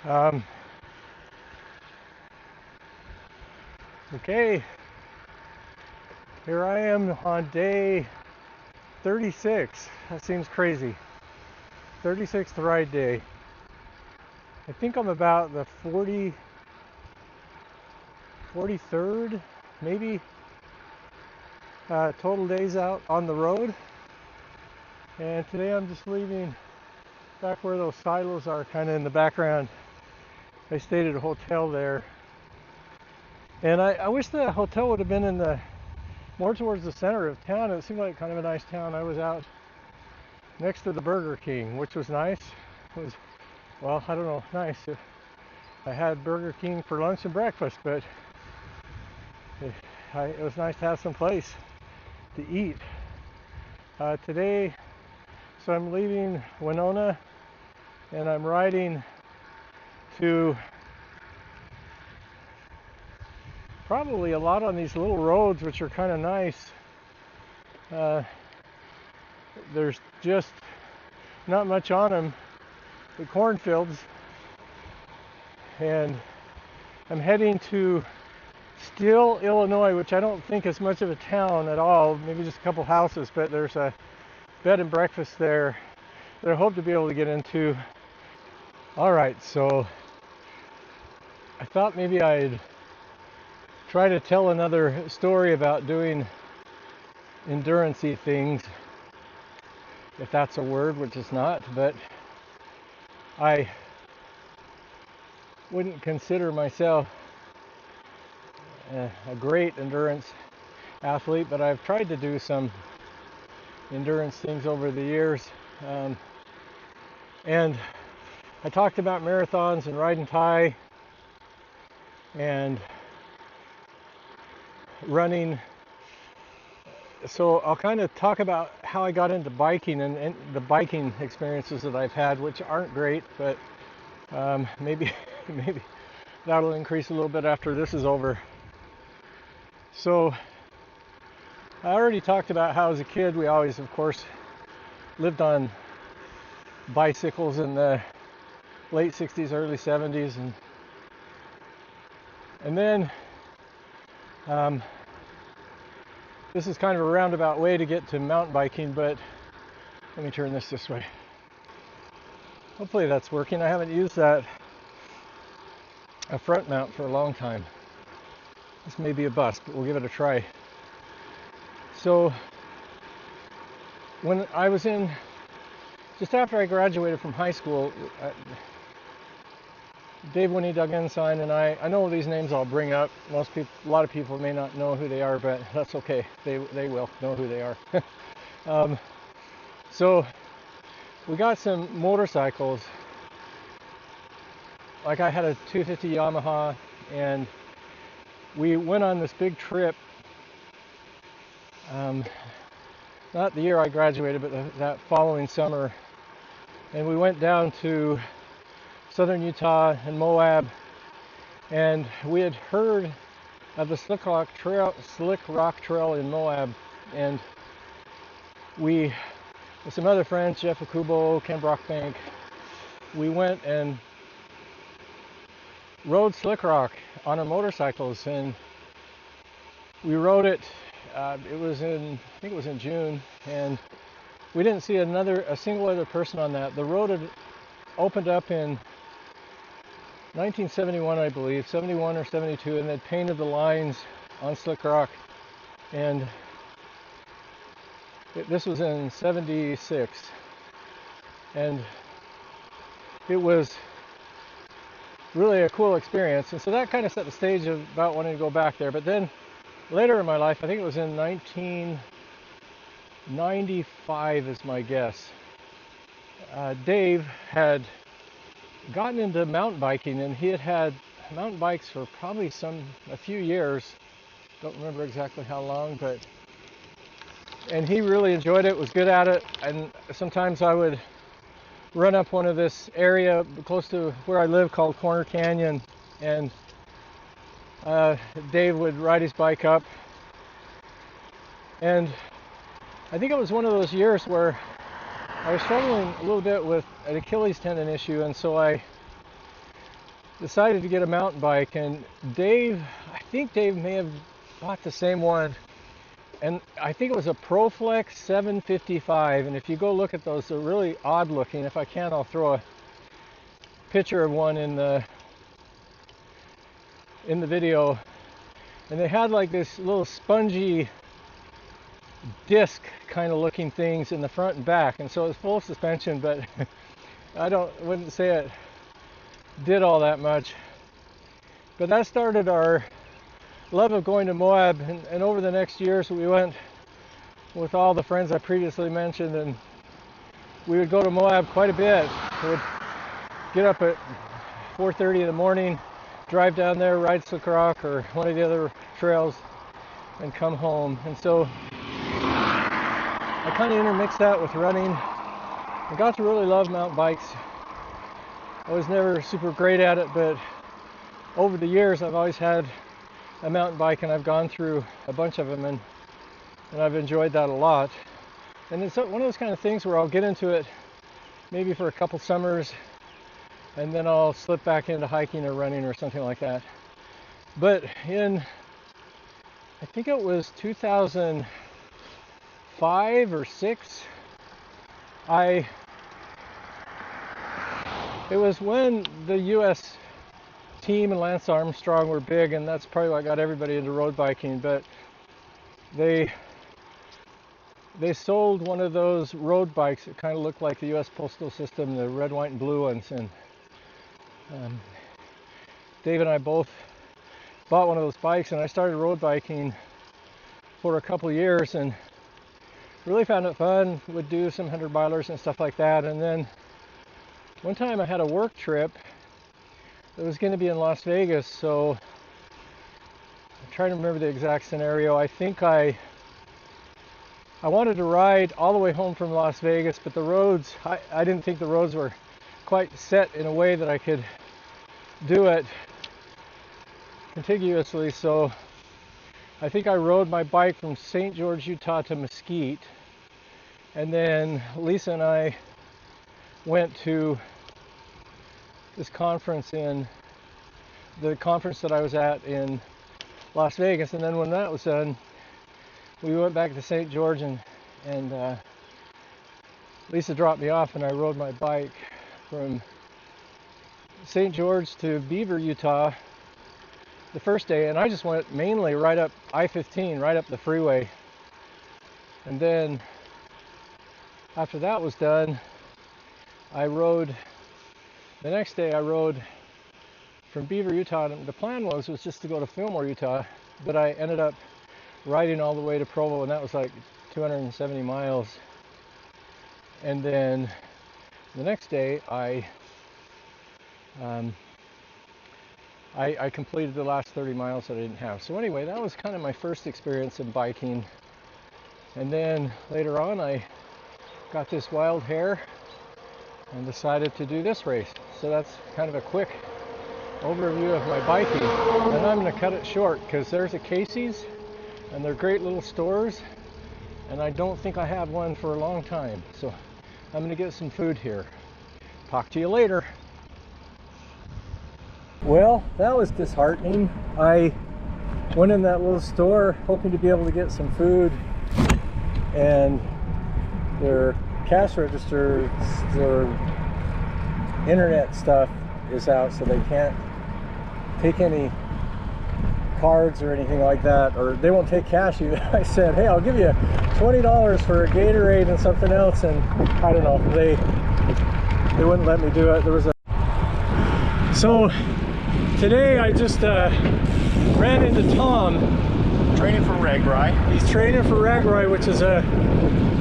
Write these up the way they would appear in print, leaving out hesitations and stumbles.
Um, okay, here I am on day 36. That seems crazy. 36th ride day. I think I'm about the 43rd, maybe, total days out on the road. And today I'm just leaving back where those silos are, kind of in the background. I stayed at a hotel there. And I wish the hotel would have been in the more towards the center of town. It seemed like kind of a nice town. I was out next to the Burger King, which was nice. It was, well, I don't know, nice. I had Burger King for lunch and breakfast, but it was nice to have some place to eat. Today, so I'm leaving Winona and I'm riding to probably a lot on these little roads, which are kind of nice. There's just not much on them, the cornfields, and I'm heading to Stelle, Illinois, which I don't think is much of a town at all, maybe just a couple houses, but there's a bed and breakfast there that I hope to be able to get into. All right, so I thought maybe I'd try to tell another story about doing endurance-y things, if that's a word, which is not, but I wouldn't consider myself a great endurance athlete, but I've tried to do some endurance things over the years. And I talked about marathons and riding Thai and running. So I'll kind of talk about how I got into biking and the biking experiences that I've had, which aren't great, but maybe that'll increase a little bit after this is over. So I already talked about how as a kid we always, of course, lived on bicycles in the late 60s, early 70s, and then this is kind of a roundabout way to get to mountain biking, but let me turn this way. Hopefully that's working. I haven't used a front mount for a long time. This may be a bust, but we'll give it a try. So when I was just after I graduated from high school, Dave, Winnie, Doug Ensign, and I know these names I'll bring up. A lot of people may not know who they are, but that's okay. They will know who they are. So we got some motorcycles. Like I had a 250 Yamaha, and we went on this big trip. Not the year I graduated, but that following summer, and we went down to southern Utah and Moab, and we had heard of the Slick Rock Trail in Moab, and we, with some other friends, Jeff Akubo, Ken Brockbank, we went and rode Slick Rock on our motorcycles, and we rode it. I think it was in June, and we didn't see a single other person on that. The road had opened up in 1971, I believe, 71 or 72, and they'd painted the lines on Slick Rock. And this was in 76, and it was really a cool experience. And so that kind of set the stage about wanting to go back there. But then later in my life, I think it was in 1995 is my guess, Dave had gotten into mountain biking, and he had mountain bikes for probably a few years. Don't remember exactly how long, and he really enjoyed it, was good at it. And sometimes I would run up one of this area close to where I live called Corner Canyon, and Dave would ride his bike up. And I think it was one of those years where I was struggling a little bit with an Achilles tendon issue, and so I decided to get a mountain bike, and Dave, I think Dave may have bought the same one, and I think it was a ProFlex 755, and if you go look at those, they're really odd looking. If I can, I'll throw a picture of one in the video. And they had like this little spongy disc kind of looking things in the front and back, and so it was full suspension, but wouldn't say it did all that much. But that started our love of going to Moab, and over the next years we went with all the friends I previously mentioned, and we would go to Moab quite a bit. We would get up at 4:30 in the morning, drive down there, ride Slick Rock or one of the other trails, and come home. And so I kind of intermixed that with running. I got to really love mountain bikes. I was never super great at it, but over the years I've always had a mountain bike, and I've gone through a bunch of them, and I've enjoyed that a lot. And it's one of those kind of things where I'll get into it maybe for a couple summers, and then I'll slip back into hiking or running or something like that. But in, I think it was 2005 or 6, it was when the U.S. team and Lance Armstrong were big, and that's probably what got everybody into road biking. But they sold one of those road bikes that kind of looked like the U.S. postal system, the red, white, and blue ones. And Dave and I both bought one of those bikes, and I started road biking for a couple of years and really found it fun. Would do some 100-milers and stuff like that. And then one time I had a work trip that was going to be in Las Vegas, so I'm trying to remember the exact scenario. I think I wanted to ride all the way home from Las Vegas, but the roads, I didn't think the roads were quite set in a way that I could do it contiguously, so I think I rode my bike from St. George, Utah to Mesquite, and then Lisa and I went to this conference the conference that I was at in Las Vegas. And then when that was done, we went back to St. George, and Lisa dropped me off, and I rode my bike from St. George to Beaver, Utah the first day, and I just went mainly right up I-15, right up the freeway. And then after that was done, the next day I rode from Beaver, Utah. And the plan was just to go to Fillmore, Utah, but I ended up riding all the way to Provo, and that was like 270 miles. And then the next day I completed the last 30 miles that I didn't have. So anyway, that was kind of my first experience in biking. And then later on I got this wild hair and decided to do this race. So that's kind of a quick overview of my biking. And I'm going to cut it short because there's a Casey's, and they're great little stores, and I don't think I have one for a long time. So I'm going to get some food here. Talk to you later. Well, that was disheartening. I went in that little store hoping to be able to get some food, and their cash register, their internet stuff is out, so they can't take any cards or anything like that, or they won't take cash either. I said, hey, I'll give you $20 for a Gatorade and something else, and I don't know, they wouldn't let me do it. So today I just ran into Tom. Training for Ragbri. He's training for Ragbri, which is a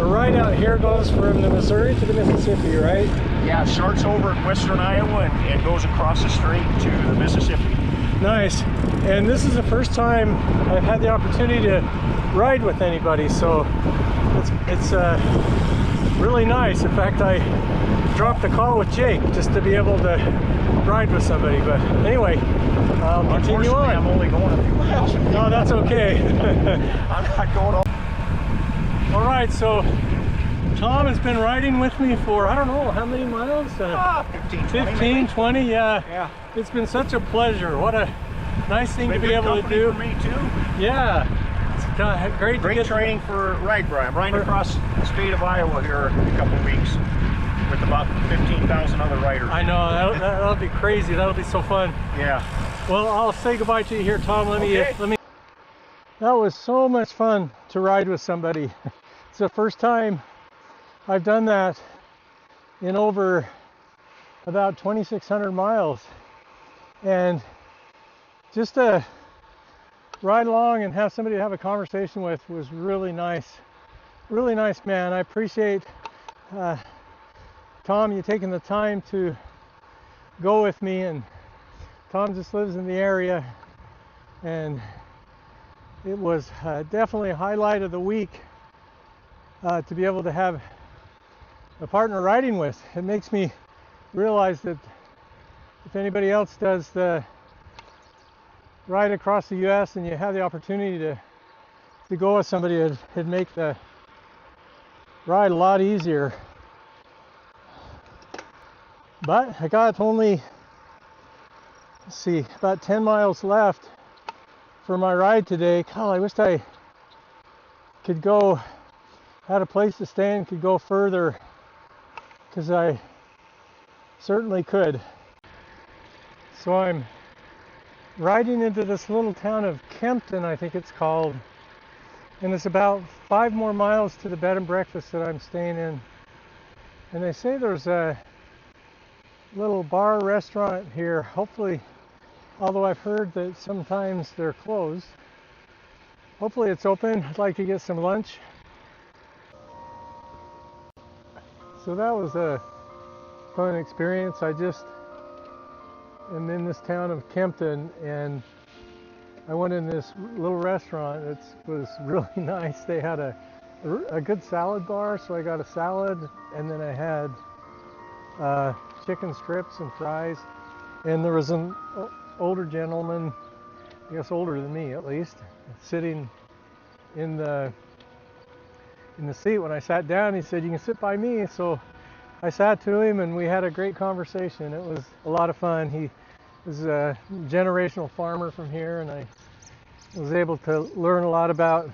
ride out here, goes from the Missouri to the Mississippi, right? Yeah, it starts over in western Iowa and goes across the strait to the Mississippi. Nice. And this is the first time I've had the opportunity to ride with anybody, so it's really nice. In fact, I dropped the call with Jake just to be able to ride with somebody. But anyway, I'll continue on. I'm only going a few miles. No, that's okay. I'm not going on. All right, so Tom has been riding with me for, I don't know, how many miles? 15, 20, yeah. Yeah. It's been such a pleasure. What a nice thing to be Good able to company do. for me too. Yeah. It's great to Great get training for ride, Brian. I'm riding across the state of Iowa here in a couple of weeks with about 15,000 other riders. I know, that'll be crazy. That'll be so fun. Yeah. Well, I'll say goodbye to you here, Tom. Let me. That was so much fun to ride with somebody. It's the first time I've done that in over about 2,600 miles. And just to ride along and have somebody to have a conversation with was really nice. Really nice man. I appreciate Tom, you taking the time to go with me, and Tom just lives in the area, and it was definitely a highlight of the week to be able to have a partner riding with. It makes me realize that if anybody else does the ride across the U.S. and you have the opportunity to go with somebody, it'd make the ride a lot easier. But I got only, let's see, about 10 miles left for my ride today. God, I wished I could go, had a place to stay and could go further, because I certainly could. So I'm riding into this little town of Kempton, I think it's called, and it's about 5 more miles to the bed and breakfast that I'm staying in. And they say there's a little bar restaurant here, hopefully, although I've heard that sometimes they're closed. Hopefully it's open. I'd like to get some lunch. So that was a fun experience. I just am in this town of Kempton, and I went in this little restaurant. It was really nice. They had a good salad bar, so I got a salad, and then I had chicken strips and fries, and there was an older gentleman, I guess older than me at least, sitting in the seat. When I sat down, he said, "You can sit by me." So I sat to him and we had a great conversation. It was a lot of fun. He was a generational farmer from here, and I was able to learn a lot about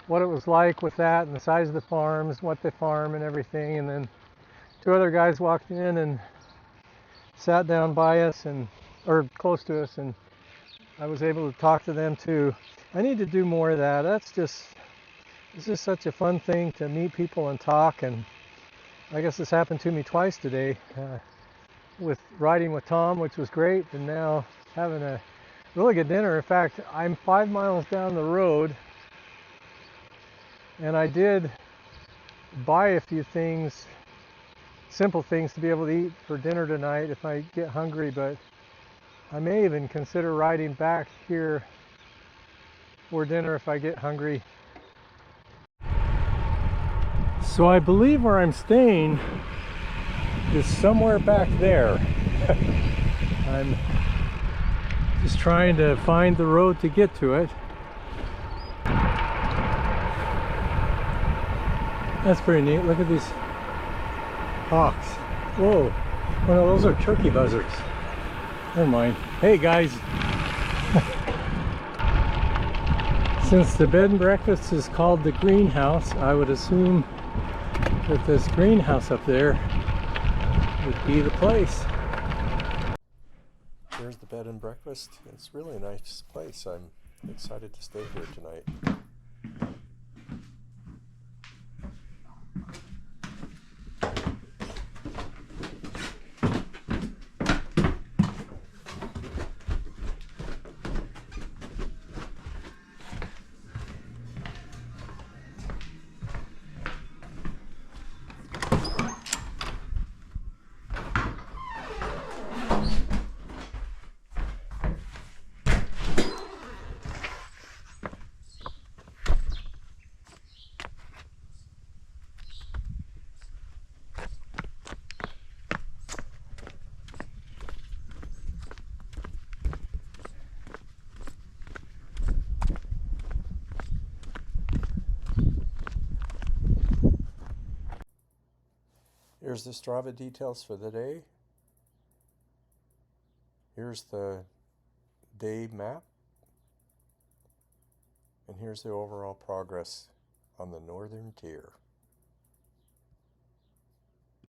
what it was like with that and the size of the farms, what they farm and everything. And then 2 other guys walked in and sat down by us, or close to us, and I was able to talk to them too. I need to do more of that. It's just such a fun thing to meet people and talk, and I guess this happened to me twice today, with riding with Tom, which was great, and now having a really good dinner. In fact, I'm 5 miles down the road, and I did buy a few things, simple things to be able to eat for dinner tonight if I get hungry, but I may even consider riding back here for dinner if I get hungry. So I believe where I'm staying is somewhere back there. I'm just trying to find the road to get to it. That's pretty neat. Look at these hawks. Whoa. Oh no, those are turkey buzzards. Never mind. Hey guys. Since the bed and breakfast is called the greenhouse, I would assume that this greenhouse up there would be the place. There's the bed and breakfast. It's really a nice place. I'm excited to stay here tonight. Here's the Strava details for the day. Here's the day map. And here's the overall progress on the northern tier.